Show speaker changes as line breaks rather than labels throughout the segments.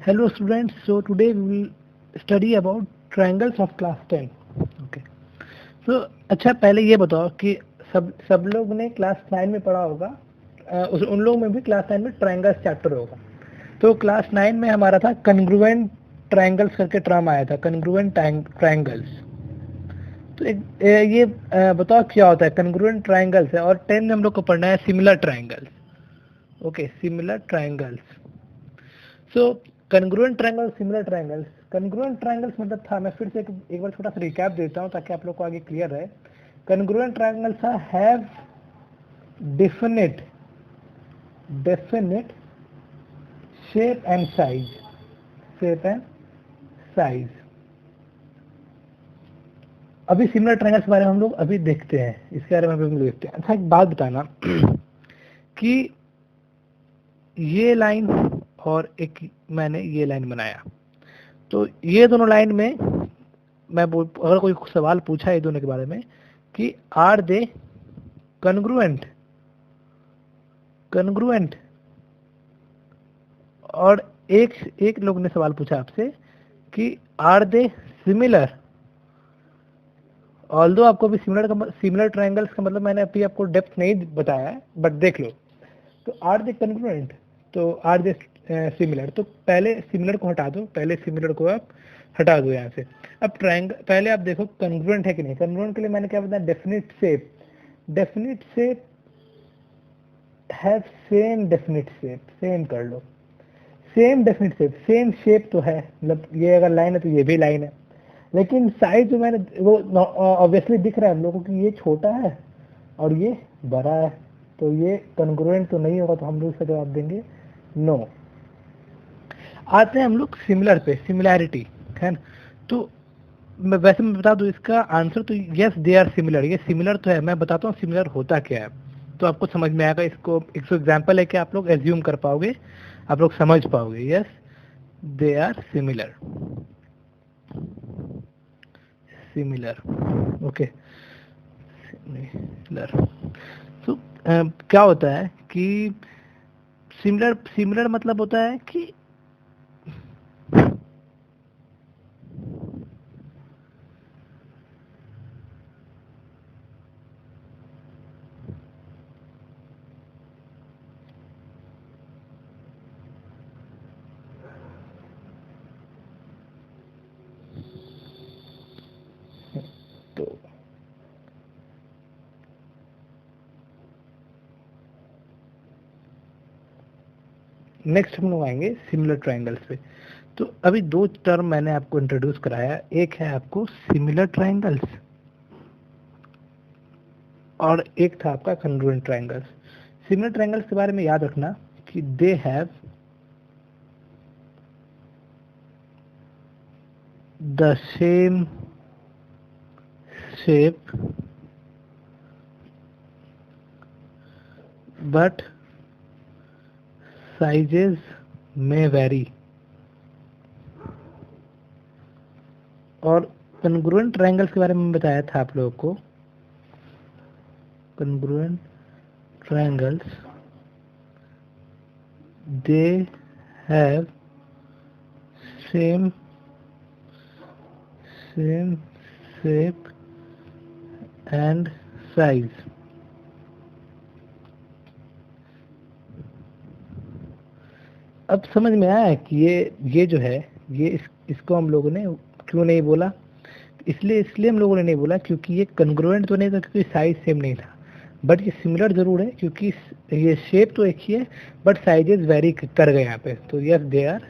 Hello students, so today we will study about triangles of class 10. Okay. So अच्छा पहले ये बताओ कि सब लोग ने क्लास 9 में पढ़ा होगा, उन लोग में भी क्लास 9 में ट्रायंगल्स चैप्टर होगा। तो क्लास 9 में हमारा था कन्ग्रुएंट ट्रायंगल्स करके टर्म आया था, कन्ग्रुएंट ट्रायंगल्स। तो ये बताओ क्या होता है कन्ग्रुएंट ट्रायंगल्स है, और 10 में हम लोग को पढ़ना है similar triangles. Okay, similar triangles. So congruent triangle, similar triangles. Congruent triangles मतलब था, मैं फिर से एक बार छोटा सा रिकैप देता हूँ ताकि आप लोग को आगे क्लियर रहे। Congruent triangles have definite shape and size. अभी सिमिलर ट्रायंगल्स के बारे में हम लोग अभी देखते हैं, इसके बारे में हम लोग देखते हैं। अच्छा एक बात बताना कि ये लाइन और एक मैंने ये लाइन बनाया, तो ये दोनों लाइन में मैं अगर कोई सवाल पूछा है दोनों के बारे में कि आर दे कन्ग्रुएंट, और एक लोग ने सवाल पूछा आपसे कि आर दे सिमिलर। ऑल्दो आपको भी सिमिलर ट्रायंगल्स का मतलब मैंने अभी आपको डेप्थ नहीं बताया है, बट देख लो। तो आर दे कन्ग्रुएंट, तो आर दे सिमिलर, तो पहले सिमिलर को हटा दो, आप हटा दो यहाँ से। अब ट्रायंगल पहले आप देखो कन्ग्रुएंट है कि नहीं। कन्ग्रुएंट के लिए मैंने क्या बताया, डेफिनिट शेप हैव सेम कर लो, सेम शेप तो है, मतलब ये अगर लाइन है तो ये भी लाइन है, लेकिन साइज जो मैंने वो ऑब्वियसली दिख रहा है हम लोगों को कि ये छोटा है और ये बड़ा है, तो ये कन्ग्रुएंट तो नहीं होगा, तो हम लोग इसका जवाब देंगे नो। आते हैं हम लोग सिमिलर पे, सिमिलैरिटी है ना। तो मैं बता दूं इसका आंसर, तो यस दे आर सिमिलर। ये सिमिलर तो है, मैं बताता हूँ सिमिलर होता क्या है, तो आपको समझ में आएगा। इसको एक एग्जाम्पल है कि आप लोग एज्यूम कर पाओगे, आप लोग समझ पाओगे। Yes they are similar, okay similar. तो क्या होता है कि सिमिलर मतलब होता है कि नेक्स्ट हम लोग आएंगे सिमिलर ट्रायंगल्स पे। तो अभी दो टर्म मैंने आपको इंट्रोड्यूस कराया, एक है आपको सिमिलर ट्रायंगल्स और एक था आपका कन्ग्रुएंट ट्रायंगल्स। सिमिलर ट्रायंगल्स के बारे में याद रखना कि they have the same shape but sizes में वेरी। और कन्ग्रुएंट ट्रायंगल्स के बारे में बताया था आप लोगों को, congruent triangles they have same shape and size. अब समझ में आया कि ये जो है ये इसको हम लोगों ने क्यों नहीं बोला, इसलिए हम लोगों ने नहीं बोला क्योंकि ये कन्ग्रुएंट तो नहीं था, क्योंकि साइज सेम नहीं था, बट ये सिमिलर जरूर है क्योंकि ये शेप तो एक ही है बट साइजेस वेरी कर गए यहाँ पे। तो यस दे आर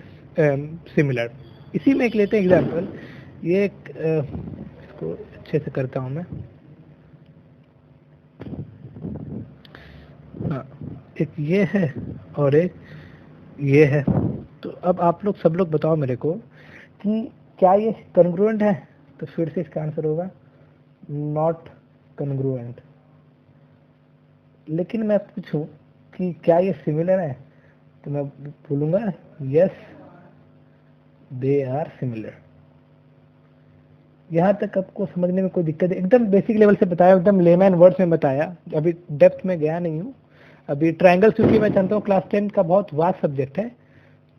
सिमिलर। इसी में एक लेते हैं एग्जांपल, ये इसको अच्छे से करता हूँ मैं। हाँ, एक ये है और एक ये है। तो अब आप लोग सब लोग बताओ मेरे को कि क्या ये कन्ग्रुएंट है, तो फिर से इसका आंसर होगा नॉट कन्ग्रुएंट। लेकिन मैं पूछूं कि क्या ये सिमिलर है, तो मैं बोलूंगा यस दे आर सिमिलर। यहाँ तक आपको समझने में कोई दिक्कत है? एकदम बेसिक लेवल से बताया, एकदम लेमैन वर्ड्स में बताया, अभी डेप्थ में गया नहीं हूँ। अभी ट्रायंगल्स क्योंकि मैं जानता हूँ क्लास 10 का बहुत वास्ट सब्जेक्ट है,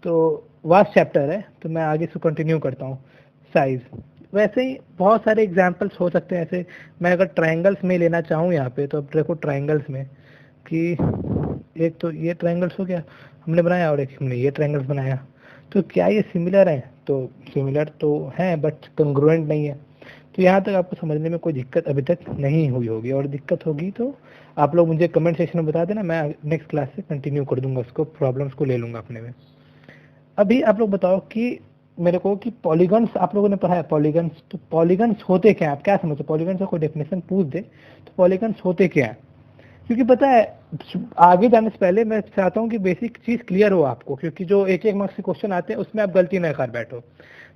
तो वास्ट चैप्टर है, तो मैं आगे से कंटिन्यू करता हूँ। साइज, वैसे ही बहुत सारे एग्जांपल्स हो सकते हैं। ऐसे मैं अगर ट्रायंगल्स में लेना चाहूँ यहाँ पे, तो अब देखो ट्रायंगल्स में कि एक तो ये ट्रायंगल्स हो गया हमने बनाया, और एक हमने ये ट्रायंगल्स बनाया, तो क्या ये सिमिलर है? तो सिमिलर तो है, बट कंग्रुएंट नहीं है। तो यहाँ तक आपको समझने में कोई दिक्कत अभी तक नहीं हुई होगी, और दिक्कत होगी तो आप लोग मुझे कमेंट सेक्शन में बता देना, मैं नेक्स्ट क्लास से कंटिन्यू कर दूंगा उसको, प्रॉब्लम्स को ले लूंगा अपने में। अभी आप लोग बताओ कि मेरे को कि पॉलीगन्स आप लोगों ने पढ़ा है, पॉलीगन्स, तो पॉलीगन्स होते क्या है? आप क्या समझते हो पॉलीगन्स का? कोई डेफिनेशन पूछ दे तो पॉलीगन्स होते क्या है? क्योंकि पता है, आगे जाने से पहले मैं चाहता हूँ कि बेसिक चीज क्लियर हो आपको, क्योंकि जो एक एक मार्क्स के क्वेश्चन आते हैं उसमें आप गलती न कर बैठो।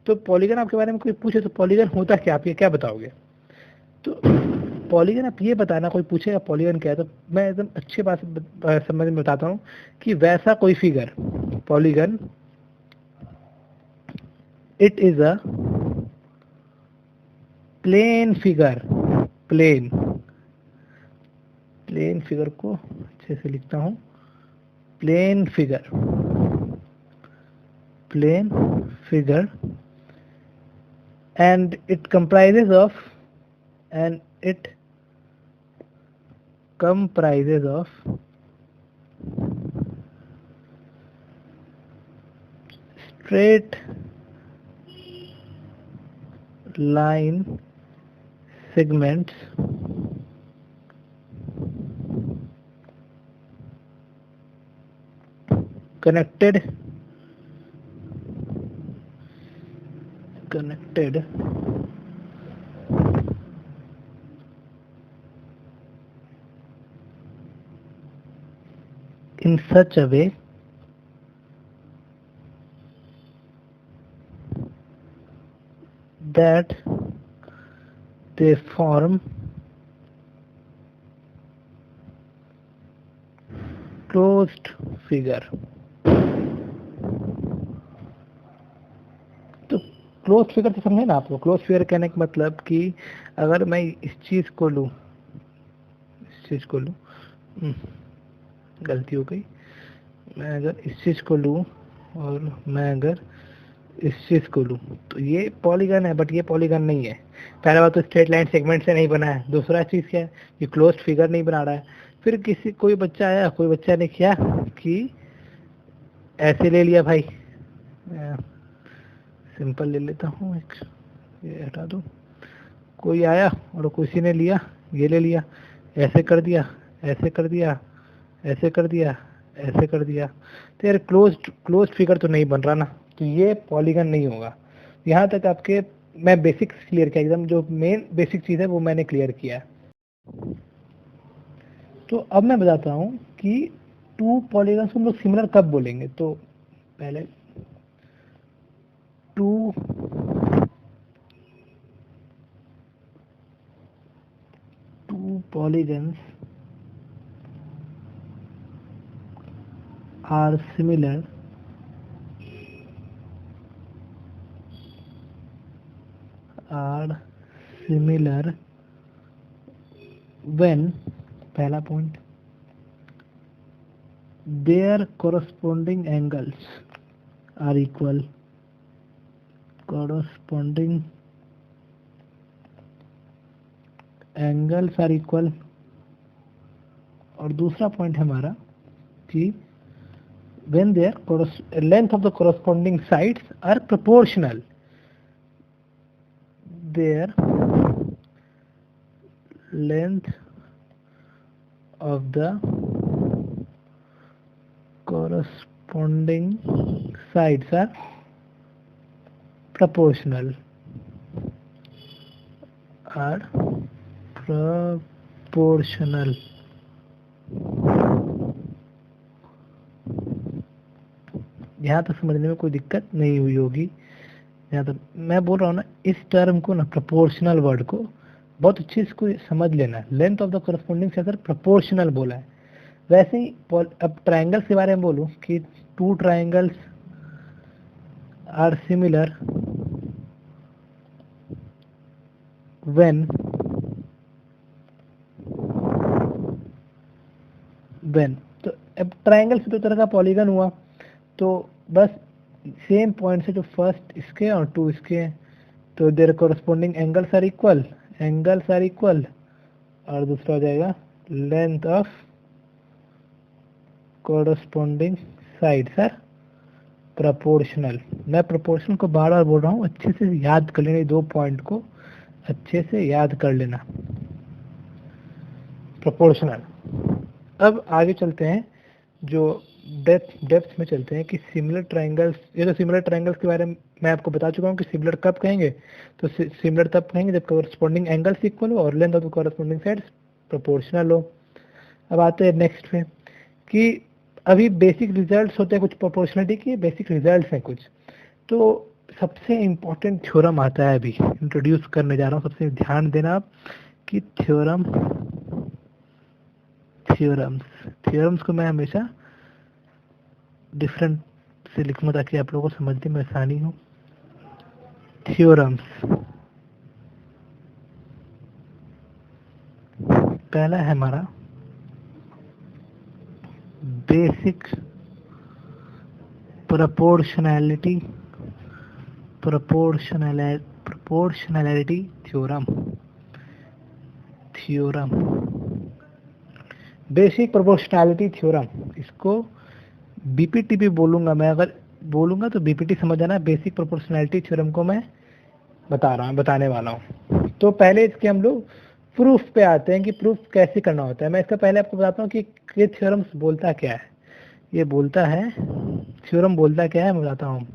तो पॉलीगन आपके बारे में कोई पूछे तो पॉलीगन होता क्या, आप ये क्या बताओगे? तो पॉलीगन आप ये बताना, कोई पूछेगा पॉलीगन क्या है, तो मैं एकदम अच्छी बात से समझ में बताता हूँ कि वैसा कोई figure, polygon, it is a plane figure. Plane, plane figure को अच्छे से लिखता हूँ, plane figure, plane figure, and it comprises of, and it comprises of straight line segments connected in such a way that they form closed figure। तो close figure तो समझे ना आप लोग? क्लोज फिगर कहने का मतलब कि अगर मैं इस चीज को लूं, इस चीज को लूं, गलती हो गई, मैं अगर इस चीज को लूं और मैं अगर इस चीज को लूं, तो ये पॉलीगन है, बट ये पॉलीगन नहीं है। पहला बात तो स्ट्रेट लाइन सेगमेंट से नहीं बना है, दूसरा चीज क्या है, ये क्लोज्ड फिगर नहीं बना रहा है। फिर किसी कोई बच्चा आया, कोई बच्चा ने किया कि ऐसे ले लिया भाई, सिंपल ले लेता हूँ एक, ये हटा दो, कोई आया और किसी ने लिया, ये ले लिया, ऐसे कर दिया, ऐसे कर दिया, ऐसे कर दिया, ऐसे कर दिया, तो यार क्लोज फिगर तो नहीं बन रहा ना, तो ये पॉलीगन नहीं होगा। यहाँ तक आपके मैं बेसिक्स क्लियर किया, एकदम जो मेन बेसिक चीज़ है वो मैंने क्लियर किया है। तो अब मैं बताता हूँ कि टू पॉलीगन्स को हम लोग सिमिलर कब बोलेंगे। तो पहले two polygons are similar when, पहला point, their corresponding angles are equal, corresponding angles are equal। और दूसरा पॉइंट है हमारा कि when their length of the corresponding sides are proportional, their length of the corresponding sides are proportional, are proportional। यहाँ तक समझने में कोई दिक्कत नहीं हुई होगी। यहाँ तक मैं बोल रहा हूँ ना, इस टर्म को ना, प्रोपोर्शनल वर्ड को बहुत अच्छे से इसको समझ लेना है। लेंथ ऑफ द करस्पॉन्डिंग से अगर प्रोपोर्शनल बोला है, वैसे ही अब ट्रायंगल्स के बारे में बोलूं कि two triangles are similar when तो अब ट्रायंगल से दो तरह का पॉलीगन हुआ, तो बस सेम पॉइंट से जो फर्स्ट इसके और टू इसके हैं, तो their corresponding angles are equal, angles are equal, और दूसरा हो जाएगा length of corresponding sides are proportional. मैं प्रोपोर्शनल को बार बार बोल रहा हूँ, अच्छे से याद कर लेना, दो पॉइंट को अच्छे से याद कर लेना, प्रोपोर्शनल। अब आगे चलते हैं, जो डेप्थ में चलते हैं कि सिमिलर ट्रायंगल्स, ये तो सिमिलर ट्रायंगल्स के बारे में मैं आपको बता चुका हूँ कि सिमिलर कब कहेंगे, तो सिमिलर तब कहेंगे जब कोरस्पोंडिंग एंगल्स इक्वल हो और length of the corresponding sides proportional हो। अब आते हैं नेक्स्ट पे कि अभी बेसिक रिजल्ट्स होते हैं कुछ प्रोपोर्शनलिटी के, बेसिक रिजल्ट्स हैं कुछ, तो सबसे इम्पोर्टेंट थ्योरम आता है, अभी इंट्रोड्यूस करने जा रहा हूँ, सबसे ध्यान देना आप कि थ्योरम्स को मैं हमेशा डिफरेंट से लिखूंगा ताकि आप लोगों को समझने में आसानी हो। थ्योरम्स, पहला है हमारा basic proportionality theorem. Basic proportionality theorem, इसको बीपीटी भी बोलूंगा मैं, अगर बोलूंगा तो बीपीटी समझ आना। बेसिक प्रोपोर्शनैलिटी थ्योरम को मैं बताने वाला हूँ। तो पहले इसके हम लोग प्रूफ पे आते हैं कि प्रूफ कैसे करना होता है। मैं इसका पहले आपको बताता हूँ कि ये थ्योरम्स बोलता क्या है। ये बोलता है, थ्योरम बोलता क्या है मैं बताता हूँ,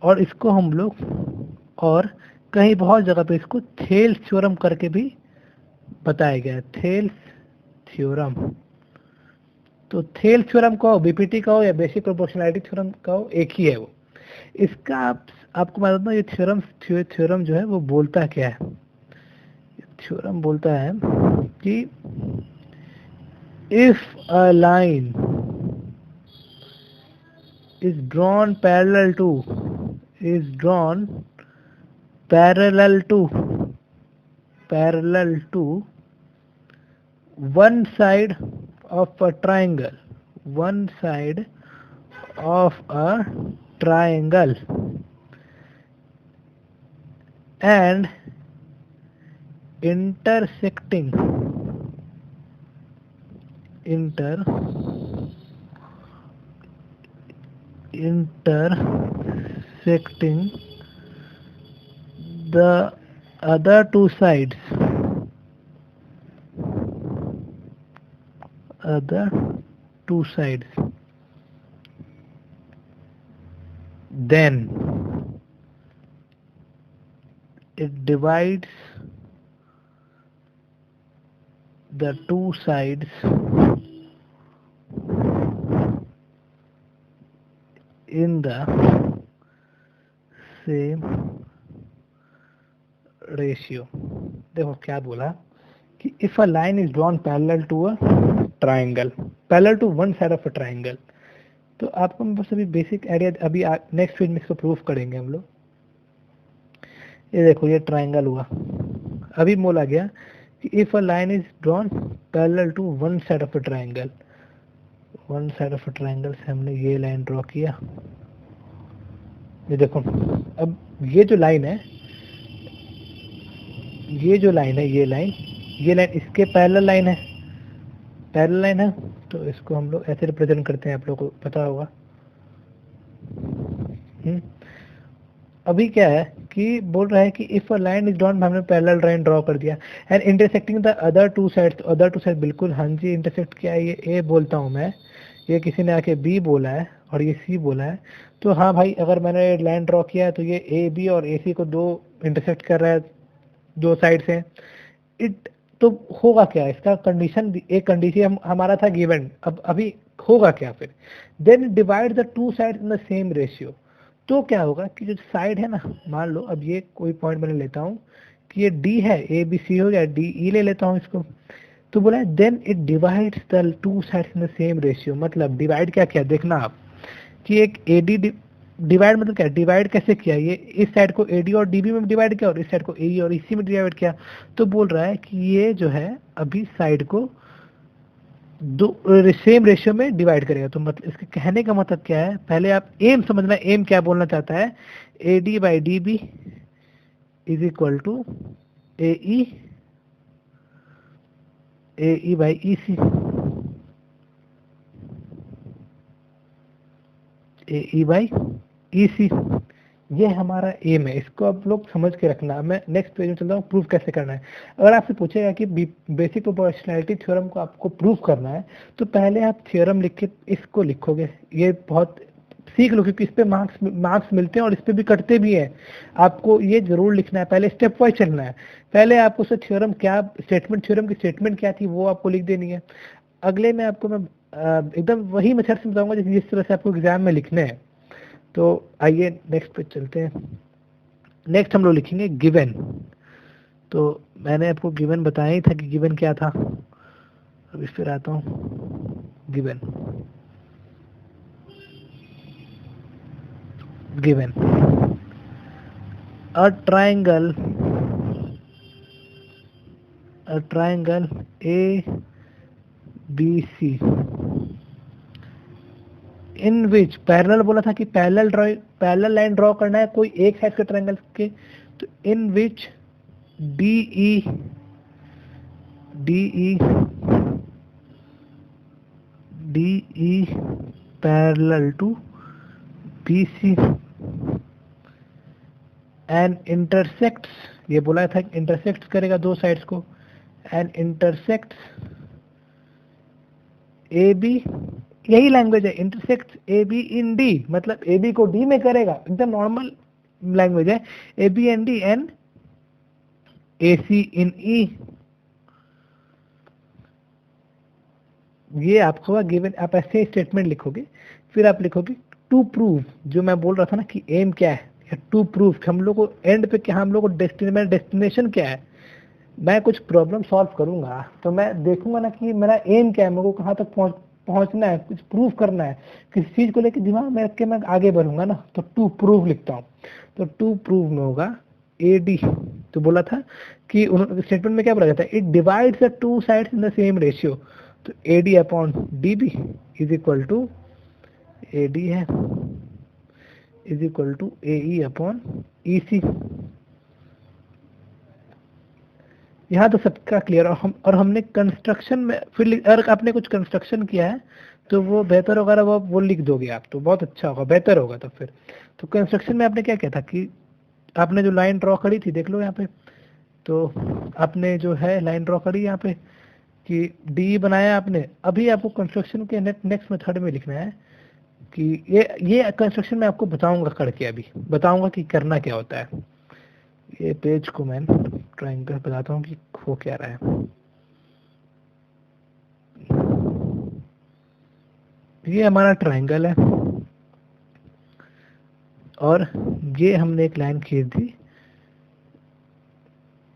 और इसको हम लोग और कहीं बहुत जगह पे इसको थेल्स थ्योरम करके भी बताया गया है, थेल्स थ्योरम। तो थेल्स थ्योरम कहो, बीपीटी कहो या बेसिक प्रोपोर्शनैलिटी थ्योरम कहो, एक ही है वो। इसका आपको मैं बताता हूँ ये थ्योरम जो है वो बोलता क्या है। थ्योरम बोलता है कि if a line is drawn parallel to one side of a triangle, and intersecting the other two sides, then it divides the two sides in the same ratio। देखो क्या बोला कि if a line is drawn parallel to a triangle, parallel to one side of a triangle, तो आपको बस अभी basic idea, अभी next page में इसको प्रूफ करेंगे हम लोग। ये देखो ये ट्राइंगल हुआ, अभी बोला गया कि if a line is drawn parallel to one side of a triangle, one side of a triangle से हमने ये लाइन ड्रॉ किया। ये देखो, अब ये जो लाइन है, ये लाइन इसके पैरेलल लाइन है, तो इसको हम लोग ऐसे रिप्रेजेंट करते हैं, आप लोगों को पता होगा। अभी क्या है कि बोल रहा है कि if a line is drawn, हमने पैरेलल लाइन ड्रॉ कर दिया, and intersecting the other two side, other two side बिल्कुल, हाँ जी इंटरसेक्ट किया है, ये ए बोलता हूँ मैं, ये किसी ने आके बी बोला है और ये सी बोला है, तो हाँ भाई अगर मैंने लाइन ड्रॉ किया है तो ये ए बी और ए सी को दो इंटरसेक्ट कर रहा है, दो साइड से। इट तो होगा क्या, इसका कंडीशन, एक कंडीशन हमारा था गिवन, अब अभी होगा क्या फिर, then divide the two side in the same ratio. तो क्या होगा कि जो साइड है ना, मान लो अब ये कोई पॉइंट मैंने लेता हूँ कि ये डी है, ए बी सी हो गया, डी ई ले लेता हूँ इसको, तो बोला है then it divides the two sides in the same ratio. मतलब डिवाइड क्या किया, देखना आप कि एक ए डी डिवाइड मतलब क्या, डिवाइड कैसे किया, ये इस साइड को एडी और डीबी में डिवाइड किया और इस साइड को एई और इसी में डिवाइड किया। तो बोल रहा है कि ये जो है अभी साइड को दो सेम रेशियो में डिवाइड करेगा। तो मतलब इसके कहने का मतलब क्या है, पहले आप एम समझना, एम क्या बोलना चाहता है, A D by D B is equal to A E by E C, A E by E C, ये हमारा एम है। इसको आप लोग समझ के रखना। मैं नेक्स्ट पेज में चलता हूँ, प्रूफ कैसे करना है। अगर आपसे पूछेगा कि बेसिक प्रोपोर्शनैलिटी थ्योरम को आपको प्रूफ करना है, तो पहले आप थ्योरम लिख के इसको लिखोगे। ये बहुत सीख लो, क्योंकि इस पे मार्क्स मिलते हैं और इस पे भी कटते भी हैं। आपको ये जरूर लिखना है, पहले स्टेप वाइज चलना है। पहले आपको से थ्योरम क्या, थ्योरम की स्टेटमेंट क्या थी वो आपको लिख देनी है। अगले में आपको मैं एकदम वही मेथड से बताऊंगा जिस तरह से आपको एग्जाम में लिखने हैं। तो आइए नेक्स्ट पे चलते हैं। नेक्स्ट हम लोग लिखेंगे गिवन। तो मैंने आपको गिवन बताया ही था कि गिवन क्या था। अब इस पर आता हूँ। Given given a triangle A B C in which, parallel बोला था कि पैरेलल लाइन ड्रॉ करना है कोई एक साइड के ट्रायंगल के। तो in which D E parallel to B C and intersects, ये बोला था इंटरसेक्ट करेगा दो साइड्स को, एंड इंटरसेक्ट्स ए बी, यही लैंग्वेज है, intersect A B in D, मतलब ए बी को डी में करेगा, एकदम नॉर्मल लैंग्वेज है। A B in D and A C in E, ये आपको गिवन। आप ऐसे स्टेटमेंट लिखोगे, फिर आप लिखोगे टू प्रूव, जो मैं बोल रहा था ना कि एम क्या है, या टू प्रूव हम लोग को एंड पे क्या, हम लोग को डेस्टिनेशन क्या है। मैं कुछ प्रॉब्लम सॉल्व करूंगा तो मैं देखूंगा ना कि मेरा एम क्या है, मेरे को कहाँ तक पहुंचना है, कुछ प्रूव करना है, किसी चीज को लेकर दिमाग में रख के मैं आगे बढ़ूंगा ना। तो टू प्रूव लिखता हूँ। तो टू प्रूव में होगा ए डी। तो बोला था कि स्टेटमेंट में क्या बोला जाता है, it divides the two sides in the same ratio. तो A D upon D B is equal to, A D है is equal to A E upon E C. यहाँ तो सबका क्लियर। और हमने कंस्ट्रक्शन में फिर अगर आपने कुछ कंस्ट्रक्शन किया है तो वो बेहतर होगा, वो लिख दोगे आप तो बहुत अच्छा होगा, बेहतर होगा। तो फिर तो कंस्ट्रक्शन में आपने क्या किया था कि आपने जो लाइन ड्रॉ करी थी, देख लो यहाँ पे, तो आपने जो है लाइन ड्रॉ करी यहाँ पे कि डी बनाया आपने। अभी आपको कंस्ट्रक्शन के नेक्स्ट मेथड में लिखना है कि ये कंस्ट्रक्शन मैं आपको बताऊंगा करके, अभी बताऊंगा कि करना क्या होता है। ये पेज को मैं ट्रायंगल बताता हूँ कि हो क्या रहा है। ये हमारा ट्रायंगल है और ये हमने एक लाइन खींच दी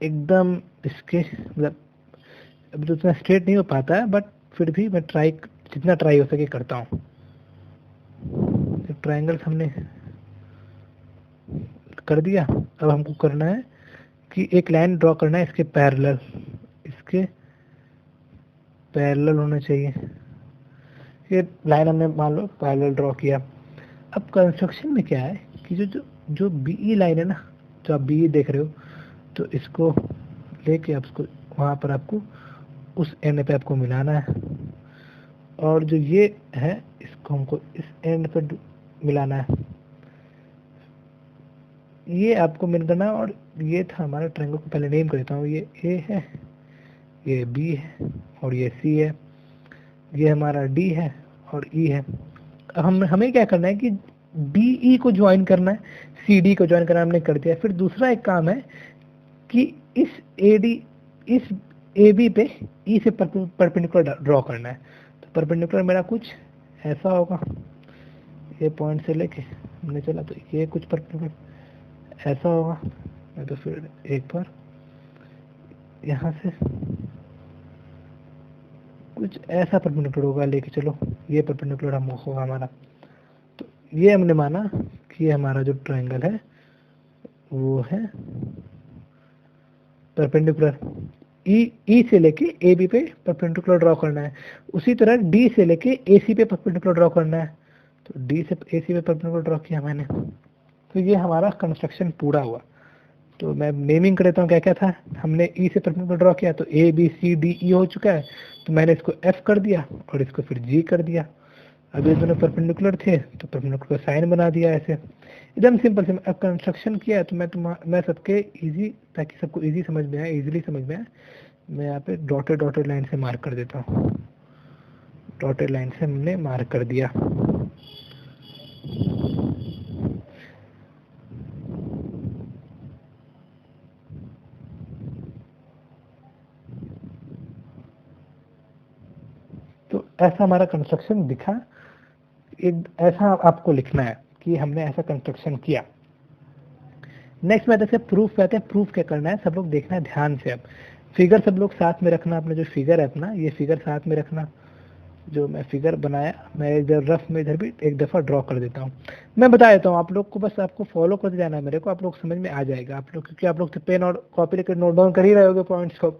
एकदम इसके, मतलब अभी तो उतना स्ट्रेट नहीं हो पाता है, बट फिर भी मैं जितना ट्राई हो सके करता हूँ। ट्रायंगल हमने कर दिया। अब हमको करना है कि एक लाइन ड्रॉ करना है इसके पैरेलल, इसके पैरेलल होना चाहिए। ये लाइन हमने मान लो पैरेलल ड्रॉ किया। अब कंस्ट्रक्शन में क्या है कि जो बीई लाइन है ना, जो आप बीई देख रहे हो, तो इसको लेके आप उसको वहाँ पर आपको उस एंड पे आपको मिलाना है, और जो ये है इसको हमको इस एंड पे मिलाना है। ये आपको मिल करना है। और ये था हमारा ट्रायंगल को पहले नेम कर देता हूँ। ये ए है, ये बी है और ये सी है, ये हमारा डी है और ई है। अब हमें क्या करना है कि डी ई को ज्वाइन करना है, सी डी को ज्वाइन करना हमने कर दिया। फिर दूसरा एक काम है कि इस ए डी, इस ए बी पे ई से परपेंडिकुलर ड्रॉ करना है। तो परपेंडिकुलर मेरा कुछ ऐसा होगा, ये पॉइंट से लेके हमने चला तो ये कुछ परपेंडिकुलर ऐसा होगा। मैं तो फिर एक बार यहाँ से कुछ ऐसा परपेंडिकुलर होगा, लेके चलो ये परपेंडिकुलर हम होगा हमारा। तो ये हमने माना कि ये हमारा जो ट्रायंगल है वो है परपेंडिकुलर। ई से लेके ए बी पे परपेंडिकुलर ड्रॉ करना है, उसी तरह डी से लेके ए सी पे परपेंडिकुलर ड्रॉ करना है। तो डी से ए सी पे परपेंडिकुलर ड्रॉ किया मैंने, तो ये हमारा कंस्ट्रक्शन पूरा हुआ। तो मैं नेमिंग कर देता हूँ क्या क्या था। हमने ई से परपेंडिकुलर ड्रॉ किया तो ए बी सी डी ई हो चुका है, तो मैंने इसको एफ कर दिया और इसको फिर जी कर दिया। अब ये दोनों परपेंडिकुलर थे तो परपेंडिकुलर साइन बना दिया ऐसे, एकदम सिंपल सिंपल। अब कंस्ट्रक्शन किया है तो मैं सबके इजी, ताकि सबको इजी समझ में आए, इजीली समझ में आए, मैं यहाँ पे डॉटेड डॉटेड लाइन से मार्क कर देता हूँ। डॉटेड लाइन से हमने मार्क कर दिया। तो ऐसा हमारा कंस्ट्रक्शन दिखा। एक ऐसा आपको लिखना है कि हमने ऐसा कंस्ट्रक्शन किया। नेक्स्ट मेथड से प्रूफ कहते हैं। प्रूफ क्या करना है सब लोग देखना है ध्यान से। अब फिगर सब लोग साथ में रखना, अपना जो फिगर है अपना, ये फिगर साथ में रखना। जो मैं फिगर बनाया मैं इधर रफ में इधर भी एक दफ़ा ड्रॉ कर देता हूँ। मैं बता देता हूँ आप लोग को, बस आपको फॉलो करते जाना है मेरे को, आप लोग समझ में आ जाएगा आप लोग, क्योंकि आप लोग तो पेन और कॉपी लेकर नोट डाउन कर ही रहे होगे पॉइंट्स को।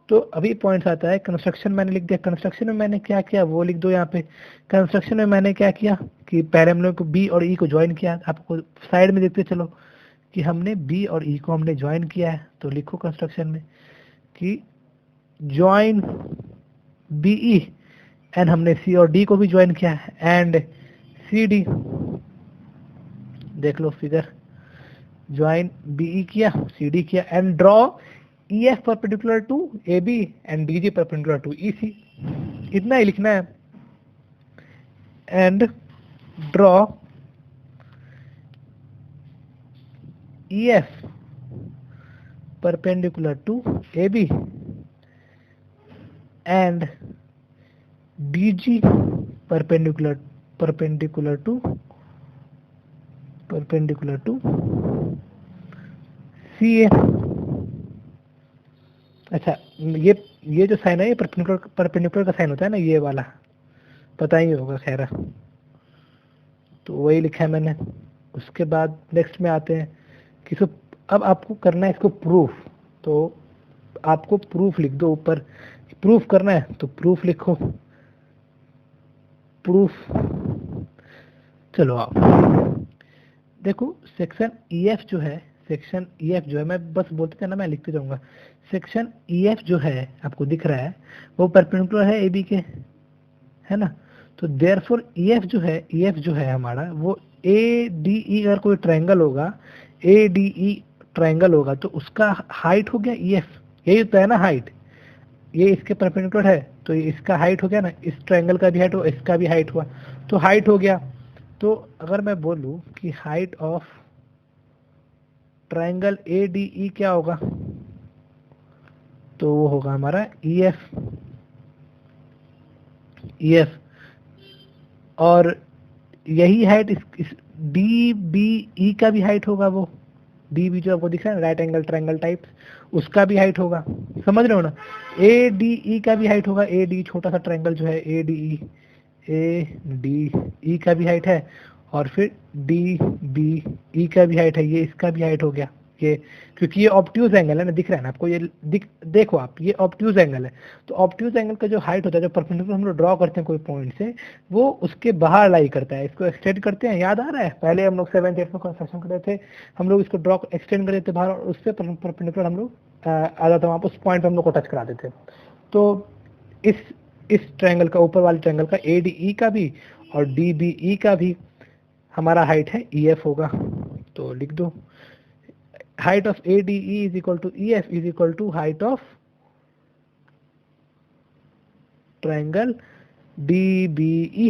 तो अभी पॉइंट्स आता है। कंस्ट्रक्शन मैंने लिख दिया। कंस्ट्रक्शन में मैंने क्या किया वो लिख दो यहाँ पे। कंस्ट्रक्शन में मैंने क्या किया कि पहले हम लोग को बी और ई को ज्वाइन किया। आपको साइड में देखते चलो कि हमने बी और ई को हमने ज्वाइन किया है। तो लिखो कंस्ट्रक्शन में कि ज्वाइन बी ई, एंड हमने सी और डी को भी ज्वाइन किया है, एंड सी डी। देख लो फिगर, ज्वाइन बी ई किया, सी डी किया, and draw E F perpendicular to A B and D G perpendicular to E C. इतना ही लिखना है। And draw E F perpendicular to AB and DG perpendicular to CA। अच्छा, ये जो sign है ये परपेंडिकुलर का साइन होता है ना, ये वाला पता ही होगा खैर। तो वही लिखा है मैंने। उसके बाद नेक्स्ट में आते हैं कि अब आपको करना है इसको प्रूफ। तो आपको प्रूफ लिख दो ऊपर। प्रूफ करना है तो प्रूफ लिखो। प्रूफ, चलो आप देखो सेक्शन ईएफ जो है, सेक्शन ईएफ जो है, मैं बस बोलते थे ना, मैं लिखते जाऊंगा। सेक्शन ईएफ जो है आपको दिख रहा है वो परपेंडिकुलर है एबी के, है ना। तो देयरफॉर ईएफ जो है हमारा वो ए डी ई, अगर कोई ट्रायंगल होगा ए डी ई ट्रायंगल होगा तो उसका हाइट हो गया ईएफ। यही होता है ना हाइट, ये इसके परपेंडिकुलर है तो ये इसका हाइट हो गया ना, इस ट्रायंगल का भी हाइट हुआ, इसका भी हाइट हुआ, तो हाइट हो गया। तो अगर मैं बोलूं कि height of triangle A D ई क्या होगा, तो वो होगा हमारा ईएफ। और यही हाइट इस डी बी ई का भी हाइट होगा। वो डी बी जो आपको दिख रहा है राइट एंगल ट्रायंगल टाइप, उसका भी हाइट होगा। समझ रहे हो ना। ए डी ई का भी हाइट होगा। ए डी छोटा सा ट्रायंगल जो है ए डी ई का भी हाइट है, और फिर डी बी ई का भी हाइट है, ये इसका भी हाइट हो गया। ये क्योंकि ये ऑब्ट्यूज एंगल है ना, दिख रहा है ना आपको, ये देखो आप, ये ऑब्ट्यूज एंगल है। तो ऑब्ट्यूज एंगल का जो हाइट होता है, जो परपेंडिकुलर हम लोग ड्रॉ करते हैं कोई पॉइंट से, वो उसके बाहर लाई करता है। इसको एक्सटेंड करते हैं, याद आ रहा है पहले हम लोग 7th 8th में कंस्ट्रक्शन करते थे, हम लोग इसको ड्रॉ एक्सटेंड कर देते बाहर, और उससे परपेंडिकुलर हम लोग आ जाता वहाँ पर, उस पॉइंट पर हम लोग को टच करा देते। तो इस ट्रायंगल का, ऊपर वाले ट्रायंगल का ए डी ई का भी और डी बी ई का भी हमारा हाइट है ई एफ होगा। तो लिख दो height of ADE is equal to EF is equal to height of triangle DBE।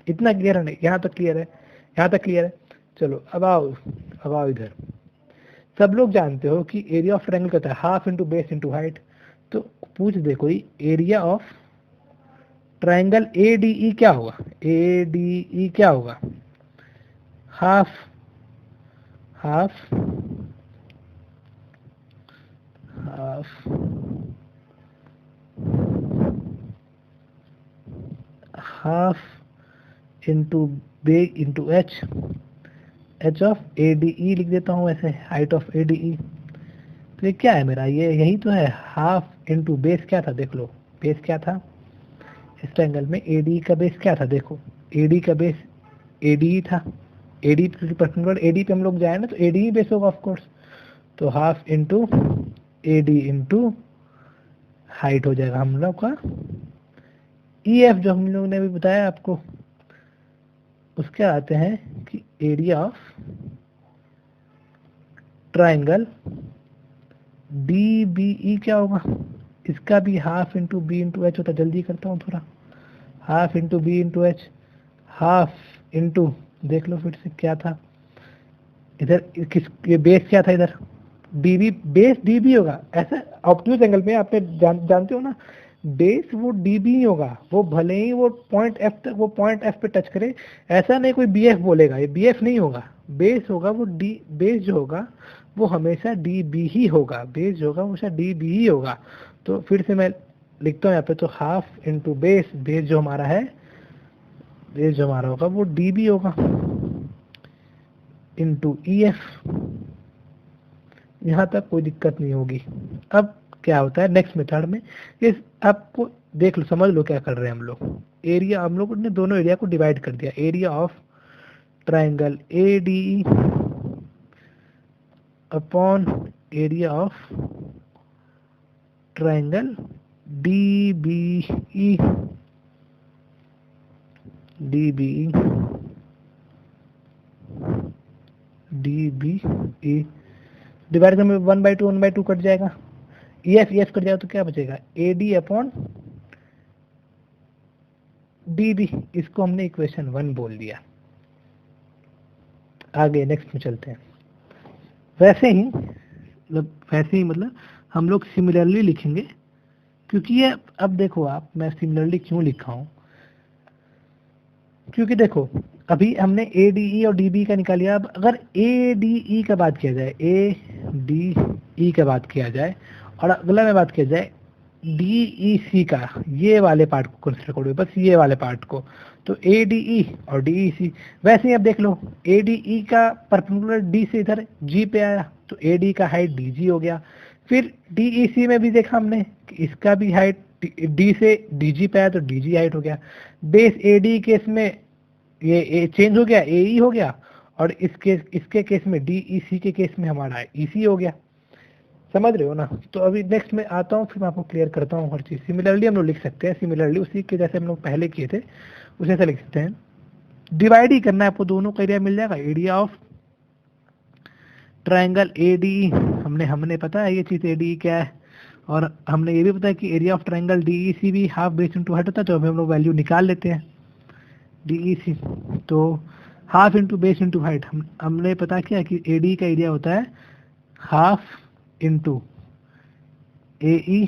इतना क्लियर है नहीं, यहाँ तक क्लियर है, यहाँ तक क्लियर है। चलो अब आओ इधर। सब लोग जानते हो कि एरिया ऑफ ट्रायंगल कहता है half into base into height. तो पूछ दे कोई, एरिया ऑफ ट्रायंगल ADE क्या होगा? ADE क्या होगा? Half into B into H of ADE लिख देता हूँ ऐसे, हाइट ऑफ ADE। तो ये क्या है मेरा, ये यही तो है, हाफ इंटू बेस क्या था, देख लो बेस क्या था इस ट्रायंगल में, एडी का बेस क्या था, देखो एडी का बेस एडी था, एडी परपेंडिकुलर एडी पे हम लोग जाए ना तो एडी ही बेस होगा ऑफ कोर्स, तो half into AD into height हो जाएगा हम लोग का ई एफ, जो हम लोग ने अभी बताया आपको, उसके आते हैं कि area of triangle D B E क्या होगा, इसका भी half into B into H होता है, जल्दी करता हूँ थोड़ा, half into B into H, half into देख लो फिर से क्या था इधर, किस ये बेस क्या था इधर, डीबी, बेस डीबी होगा, ऐसा ऑब्ट्यूज एंगल में आपने जानते हो ना, बेस वो डीबी ही होगा, वो भले ही वो पॉइंट एफ तक, वो पॉइंट एफ पे टच करे, ऐसा नहीं कोई बीएफ बोलेगा, ये बीएफ नहीं होगा, बेस होगा वो डी, बेस जो होगा वो हमेशा डी बी ही होगा, बेस जो होगा वो हमेशा डी बी ही होगा। तो फिर से मैं लिखता हूँ यहाँ पे, तो हाफ इंटू बेस, बेस जो हमारा है, बेस जो हमारा होगा वो डी बी होगा इंटू ई एफ, यहाँ तक कोई दिक्कत नहीं होगी। अब क्या होता है नेक्स्ट मेथड में, इस आपको देख लो, समझ लो क्या कर रहे हैं हम लोग, एरिया हम लोग ने दोनों एरिया को डिवाइड कर दिया, area of triangle A D E upon area of triangle D B E, D B E, D B E divide करने में 1/2 कट जाएगा, ई एफ कट जाएगा तो क्या बचेगा, A D upon D B, इसको हमने इक्वेशन 1 बोल दिया। आगे नेक्स्ट में चलते हैं, वैसे ही मतलब हम लोग सिमिलरली लिखेंगे, क्योंकि ये अब देखो आप, मैं सिमिलरली क्यों लिखा हूं, क्योंकि देखो अभी हमने ए डी ई और डी बी का निकाल लिया, अब अगर ए डी ई का बात किया जाए, ए डी ई का बात किया जाए और अगला में बात किया जाए डी ई सी का, ये वाले पार्ट को कंसिडर करो, बस ये वाले पार्ट को, तो ए डी ई और डी ई सी, वैसे ही अब देख लो ए डी ई का परपेंडिकुलर डी से इधर जी पे आया तो ए डी का हाइट डी जी हो गया, फिर डी ई सी में भी देखा हमने कि इसका भी हाइट डी से डी जी पे आया तो डी जी हाइट हो गया, बेस ए डी केस में ये चेंज हो गया, ए ई हो गया, और इसके केस में डी ई सी के केस में हमारा ई सी हो गया, समझ रहे हो ना। तो अभी नेक्स्ट में आता हूँ, फिर मैं आपको क्लियर करता हूँ हर चीज़। सिमिलरली हम लोग लिख सकते हैं, सिमिलरली उसी के जैसे हम लोग पहले किए थे उसे ऐसे लिख सकते हैं, डिवाइड ही करना है आपको, दोनों का एरिया मिल जाएगा, area of triangle A D ई, हमने पता है ये चीज़ ए डी ई क्या है, और हमने ये भी पता है कि area of triangle D E C भी हाफ बेस इंटू हाइट होता है, तो अभी हम लोग वैल्यू निकाल लेते हैं डी ई सी, तो half into base into height, हमने पता किया कि ए डी का एरिया होता है हाफ इंटू ए ई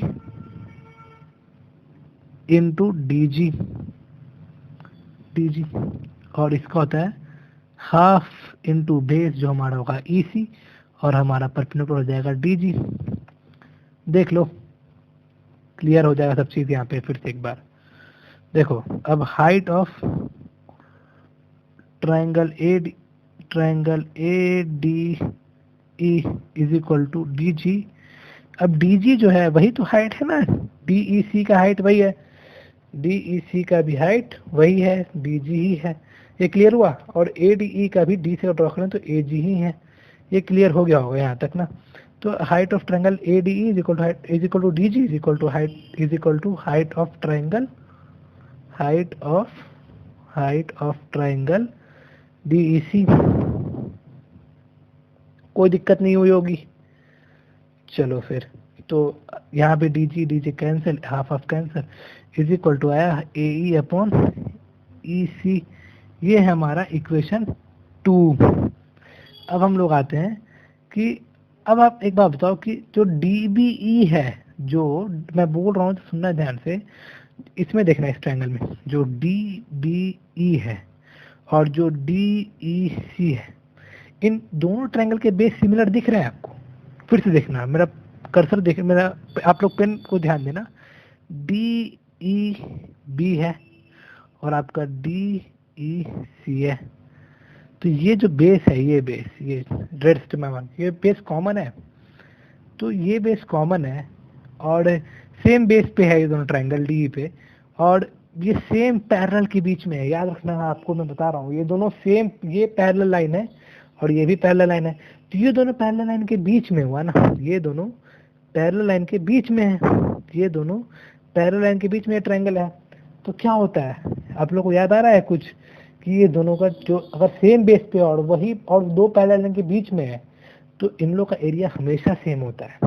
इंटू डी जी, और इसका होता है हाफ इंटू बेस जो हमारा होगा ई सी, और हमारा परपेंडिकुलर हो जाएगा डी जी। देख लो क्लियर हो जाएगा सब चीज़ यहाँ पे। फिर से एक बार देखो, अब height of triangle A D E is equal to D G. अब डी जी जो है वही तो हाइट है ना, डी ई सी का हाइट वही है, डी ई सी का भी हाइट वही है, डी जी ही है, ये क्लियर हुआ। और ए डी ई का भी डी से ड्रॉ करें तो ए जी ही है, ये क्लियर हो गया होगा यहाँ तक ना। तो height of triangle A D E is equal to height is equal to D G is equal to height of triangle, height of triangle D E C. कोई दिक्कत नहीं हुई होगी। चलो फिर तो यहाँ पे D G cancel, half cancel, is equal to आया A E upon E C, ये है हमारा इक्वेशन 2। अब हम लोग आते हैं कि अब आप एक बात बताओ कि जो डी बी ई है, जो मैं बोल रहा हूँ तो सुनना ध्यान से, इसमें देखना इस ट्रायंगल में जो डी बी ई है और जो डी ई सी है, इन दोनों ट्रायंगल के बेस सिमिलर दिख रहे हैं आपको। फिर से देखना, मेरा कर्सर देख, मेरा आप लोग पेन को ध्यान देना, डी ई बी है और आपका डी ई सी है, तो ये जो बेस है, ये बेस, ये रेड स्टिमा वन, ये बेस कॉमन है। तो ये बेस कॉमन है और सेम बेस पे है ये दोनों ट्रायंगल डी पे, और ये सेम पैरेलल के बीच में है। याद रखना, आपको मैं बता रहा हूँ, ये दोनों सेम, ये पैरेलल लाइन है और ये भी पैरेलल लाइन है, तो ये दोनों पैरेलल लाइन के बीच में हुआ ना, ये दोनों पैरेलल लाइन के बीच में है, ये दोनों पैरेलल लाइन के बीच में ट्रायंगल है। तो क्या होता है, आप लोग को याद आ रहा है कुछ, कि ये दोनों का जो अगर सेम बेस पे और वही और दो पैरेलल लाइन के बीच में है, तो इन लोग का एरिया हमेशा सेम होता है।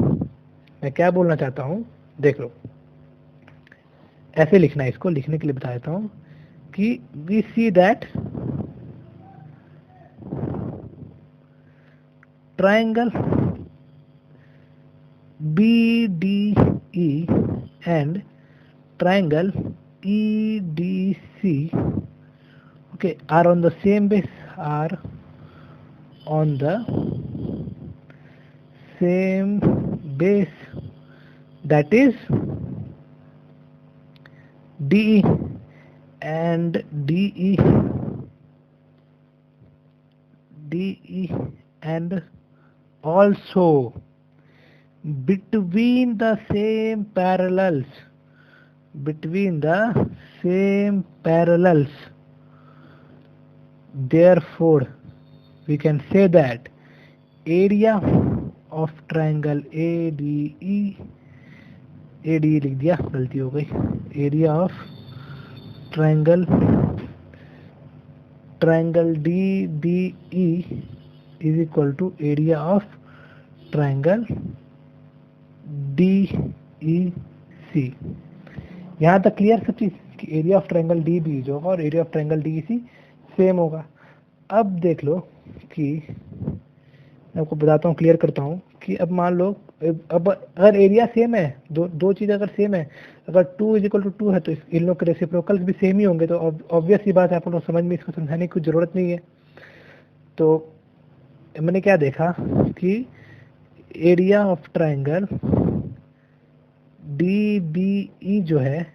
मैं क्या बोलना चाहता हूँ, देख लो, ऐसे लिखना है, इसको लिखने के लिए बता देता हूँ कि we see that triangle BDE and triangle EDC, okay, are on the same base, are on the same base, that is DE and DE and also between the same parallels, therefore we can say that area of triangle ADE लिख दिया, गलती हो गई, area of triangle DBE is equal to area of triangle DEC। यहाँ तक clear सब चीज, कि एरिया ऑफ ट्रायंगल DBE जो होगा और area of triangle DEC same होगा। अब देख लो कि मैं आपको बताता हूँ, क्लियर करता हूँ कि अब मान लो, अब अगर एरिया सेम है, दो चीज़ अगर सेम है, अगर 2 इज इक्वल टू 2 है, तो इन लोग के रेसिप्रोकल्स भी सेम ही होंगे, तो ऑब्वियस ही बात है, आप लोग समझ में, इसको समझाने की कुछ ज़रूरत नहीं है। तो मैंने क्या देखा कि एरिया ऑफ ट्रायंगल DBE जो है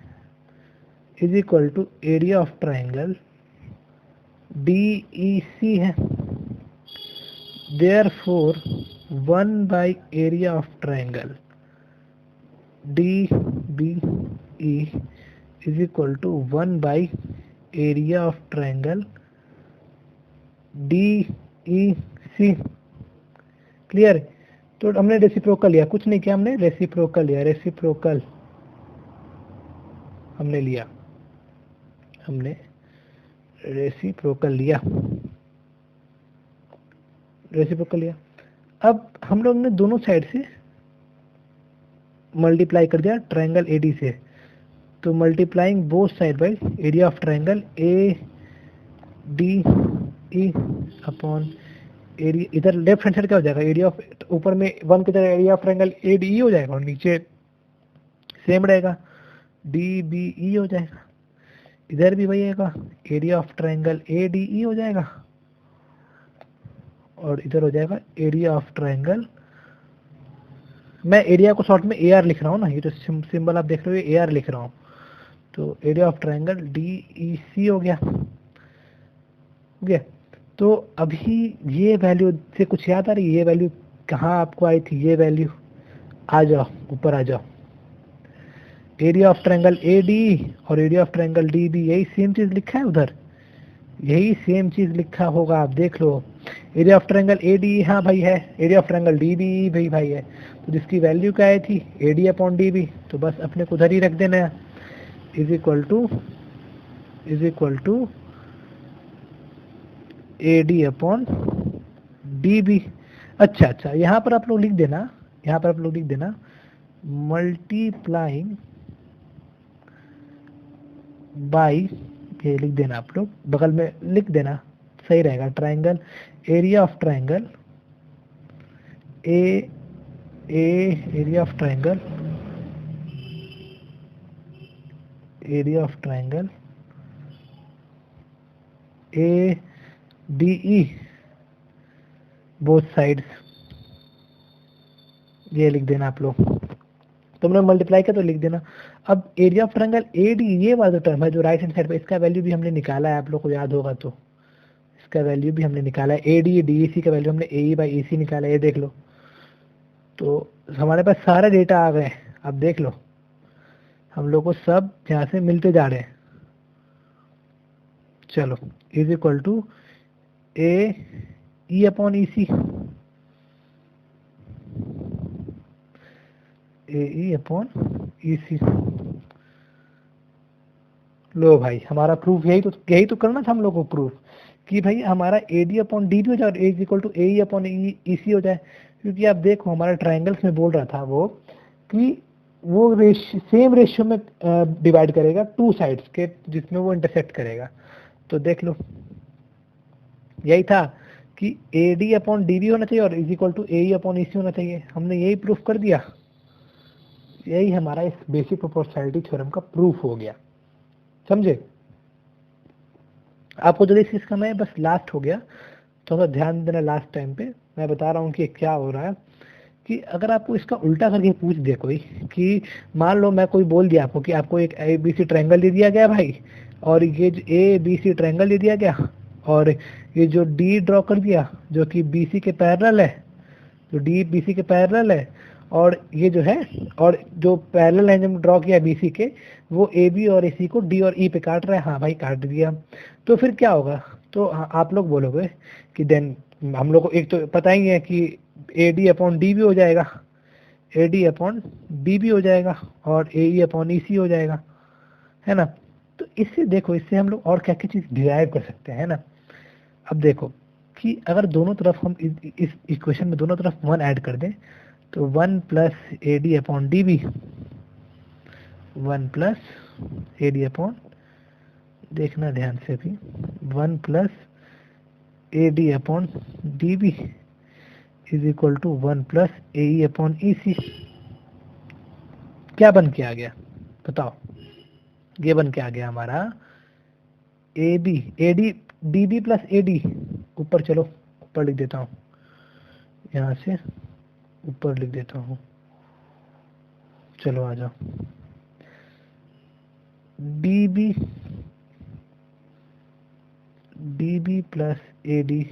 is equal to area of triangle DEC है। Therefore 1 by area of triangle DBE is equal to 1 by area of triangle DEC। Clear? तो हमने रेसिप्रोकल लिया, कुछ नहीं किया, हमने रेसिप्रोकल लिया, रेसिप्रोकल हमने लिया, हमने रेसिप्रोकल लिया, रेसिप्रोकल लिया। अब हम लोग ने दोनों साइड से मल्टीप्लाई कर दिया ट्रायंगल AD से, तो multiplying both side by area of triangle ADE upon area, इधर लेफ्ट हैंड साइड क्या हो जाएगा, एरिया ऑफ, ऊपर में 1 की तरह एरिया ऑफ ट्रायंगल ADE हो जाएगा और नीचे सेम रहेगा DBE हो जाएगा, इधर भी वही आएगा, एरिया ऑफ ट्रायंगल ADE हो जाएगा और इधर हो जाएगा एरिया ऑफ ट्रायंगल, मैं एरिया को शॉर्ट में AR लिख रहा हूँ ना, ये तो सिंबल आप देख रहे हो, AR लिख रहा हूँ, तो एरिया ऑफ ट्रायंगल DEC हो गया, तो अभी ये वैल्यू से कुछ याद आ रही है, ये वैल्यू कहाँ आपको आई थी, ये वैल्यू, आ जाओ ऊपर आ जाओ, एरिया ऑफ ट्रायंगल AD और एरिया ऑफ ट्रायंगल DB यही सेम चीज लिखा है, उधर यही सेम चीज लिखा होगा, आप देख लो, एरिया ऑफ ट्रायंगल AD हाँ भाई है, एरिया ऑफ ट्रायंगल DB भी भाई है, तो जिसकी वैल्यू क्या आई थी AD अपॉन DB, तो बस अपने को उधर ही रख देना है, is equal to AD upon DB। अच्छा, यहाँ पर आप लोग लिख देना, मल्टीप्लाइंग बाई, ये लिख देना, आप लोग बगल में लिख देना, सही रहेगा, triangle area of triangle area of triangle ADE both sides, ये लिख देना आप लोग, तुमने मल्टीप्लाई किया तो लिख देना। अब एरिया ऑफ ट्रायंगल AD, ये वाला टर्म है जो राइट हैंड साइड पे, इसका वैल्यू भी हमने निकाला है, आप लोग को याद होगा तो, इसका वैल्यू भी हमने निकाला है, AD DEC का वैल्यू हमने AE बाई EC निकाला है, ये देख लो, तो हमारे पास सारे डेटा आ गए, अब देख लो हम लोग को सब यहाँ से मिलते जा रहे हैं। चलो is equal to A E upon E C, A E upon E C. लो भाई हमारा प्रूफ यही तो करना था हम लोग को प्रूफ कि भाई हमारा ए डी अपॉन डी भी हो जाए और A is equal to A E upon E C हो जाए। क्योंकि आप देखो हमारा ट्राइंगल्स में बोल रहा था वो कि वो सेम रेशियो में डिवाइड करेगा टू साइड्स के जिसमें वो इंटरसेक्ट करेगा। तो देख लो यही था कि ए डी अपॉन डी भी होना चाहिए और is equal to A E upon E C होना चाहिए। हमने यही प्रूफ कर दिया, यही हमारा इस बेसिक प्रोपोर्शनैलिटी थ्योरम का प्रूफ हो गया। समझे? आपको जल्दी से इसका मैं बस लास्ट हो गया, थोड़ा ध्यान देना लास्ट टाइम पे मैं बता रहा हूँ कि क्या हो रहा है। कि अगर आपको इसका उल्टा करके पूछ दे कोई कि मान लो मैं कोई बोल दिया आपको कि आपको एक ए बी सी ट्रायंगल दे दिया गया भाई, और ये जो ए बी सी ट्रायंगल दे दिया गया और ये जो डी ड्रॉ कर दिया जो कि बी सी के पैरेलल है, जो डी बी सी के पैरेलल है, और ये जो है और जो पैरेलल है जो ड्रॉ किया बीसी के वो ए बी और ए सी को डी और ई पे काट रहा है। हाँ भाई काट दिया। तो फिर क्या होगा? तो आप लोग बोलोगे कि देन हम लोग को एक तो पता ही है कि ए डी अपॉन डी भी हो जाएगा, ए डी अपॉन डी भी हो जाएगा और ए ई अपॉन ई सी हो जाएगा, है ना? तो इससे देखो इससे हम लोग और क्या क्या चीज डिराइव कर सकते हैं, है ना? अब देखो कि अगर दोनों तरफ हम इस इक्वेशन में दोनों तरफ 1 ऐड कर दें तो 1 plus A D upon D B, 1 plus A D upon, देखना ध्यान से भी, 1 plus A D upon D B is equal to 1 plus A E upon E C. क्या बन के आ गया बताओ? ये बन के आ गया हमारा A B A D D B plus A D, ऊपर चलो ऊपर लिख देता हूँ, यहाँ से ऊपर लिख देता हूँ, चलो आ जाओ, D B plus A D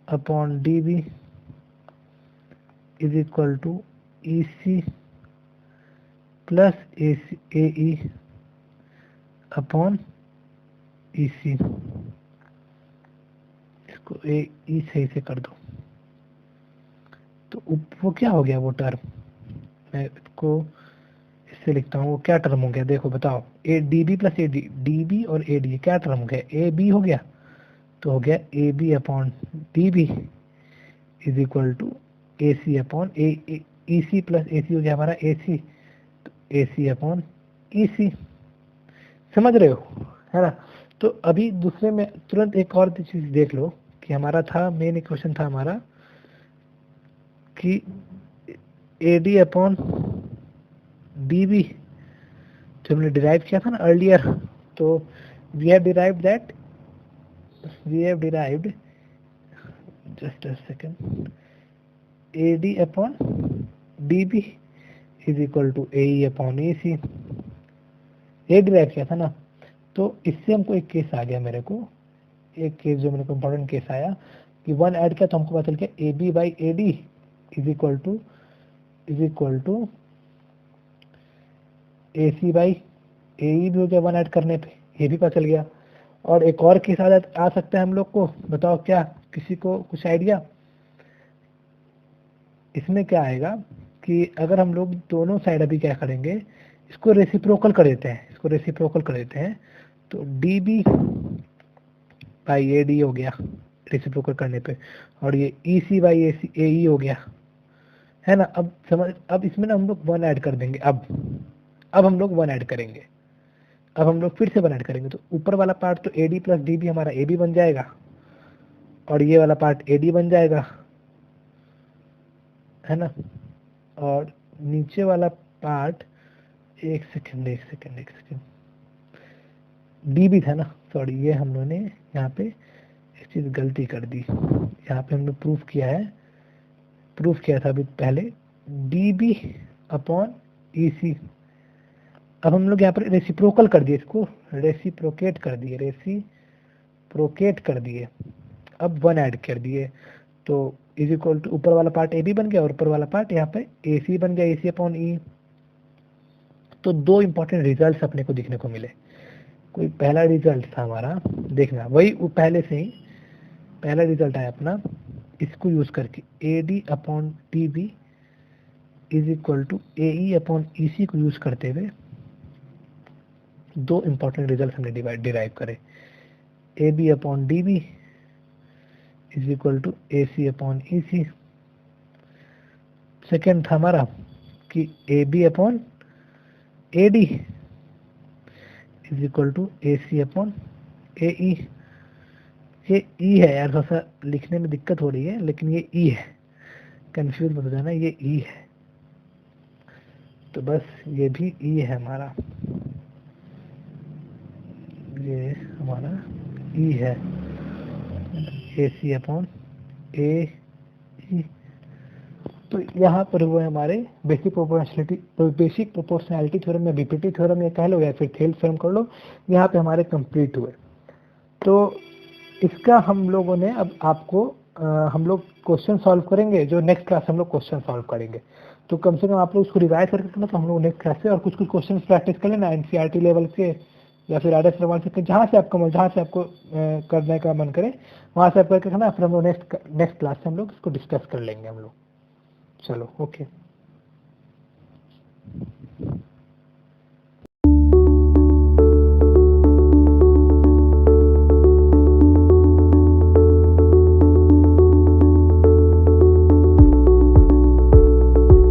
upon D B is equal to E C plus A E upon E C. इसको ए ई सही से कर दो तो वो क्या हो गया वो टर्म, मैं इसको इससे लिखता हूँ, वो क्या टर्म हो गया देखो बताओ, A D B plus A D, D B और ए डी क्या टर्म हो गया? ए बी हो गया, तो हो गया A B upon D B is equal to A C upon E C plus A C हो गया हमारा ए सी, तो ए सी अपॉन ई सी। समझ रहे हो, है ना? तो अभी दूसरे में तुरंत एक और चीज देख लो कि हमारा था मेन इक्वेशन था हमारा कि A D upon D B जो हमने डिराइव किया था ना अर्लियर, तो we have derived just a second, A D upon D B is equal to A E upon E C, ये डिराइव किया था ना। तो इससे हमको एक केस आ गया, मेरे को एक केस जो मेरे को इम्पोर्टेंट केस आया कि 1 ऐड किया तो हमको पता चल गया A B by A D is equal to A C by A E भी हो गया 1 ऐड करने पे, ये भी पता चल गया। और एक और केस आ सकता है हम लोग को, बताओ क्या, किसी को कुछ आइडिया? इसमें क्या आएगा कि अगर हम लोग दोनों साइड अभी क्या करेंगे, इसको रेसिप्रोकल कर देते हैं, तो D B by A D हो गया रेसिप्रोकल करने पे, और ये ई सी बाई ए ई हो गया, है ना? अब समझ, अब इसमें ना हम लोग 1 ऐड कर देंगे। अब हम लोग 1 ऐड करेंगे, अब हम लोग फिर से 1 ऐड करेंगे, तो ऊपर वाला पार्ट तो A D plus D B हमारा ए बी बन जाएगा और ये वाला पार्ट ए डी बन जाएगा, है ना? और नीचे वाला पार्ट एक सेकंड डी बी था ना, सॉरी ये हम लोगों ने यहाँ पे एक चीज गलती कर दी, यहाँ पे हमने प्रूफ किया था अभी पहले डी बी अपॉन ई सी। अब हम लोग यहाँ पर रेसिप्रोकल कर दिए, इसको रेसिप्रोकेट कर दिए, अब 1 ऐड कर दिए, तो इज इक्वल टू ऊपर वाला पार्ट ए बी बन गया और ऊपर वाला पार्ट यहाँ पे ए सी बन गया, ए सी अपॉन ई। तो दो इंपॉर्टेंट रिजल्ट अपने को दिखने को मिले। कोई पहला रिजल्ट था हमारा, देखना वही पहले से ही पहला रिजल्ट आया अपना, इसको यूज करके A D upon T B is equal to A E upon E C को यूज करते हुए दो इंपॉर्टेंट रिजल्ट हमने डिराइव करे। A B upon D B is equal to A C upon E C. Second था हमारा कि A B upon A D is equal to A C upon A E. ये E है यार, थोड़ा सा लिखने में दिक्कत हो रही है, लेकिन ये ई है, कंफ्यूज मत हो जाना, ये ई है। तो बस ये भी ई है हमारा, ये हमारा ई है, ए सी अपॉन ए ई। तो यहाँ पर हुए हमारे बेसिक प्रोपोर्शनैलिटी थ्योरम या बीपीटी थ्योरम ये कह लो या फिर थेल्स थ्योरम कर लो, यहाँ पे हमारे कंप्लीट हुए। तो इसका हम लोगों ने अब आपको हम लोग क्वेश्चन सॉल्व करेंगे, जो नेक्स्ट क्लास हम लोग क्वेश्चन सॉल्व करेंगे। तो कम से कम आप लोग उसको रिवाइज करके करना, तो हम लोग नेक्स्ट क्लास से और कुछ क्वेश्चन प्रैक्टिस कर लेना एनसीईआरटी लेवल के या फिर आर एस रवान से, जहाँ से आपको करने का मन करे वहाँ से आप करके करना। फिर हम लोग नेक्स्ट क्लास से हम लोग इसको डिस्कस कर लेंगे हम लोग। चलो ओके।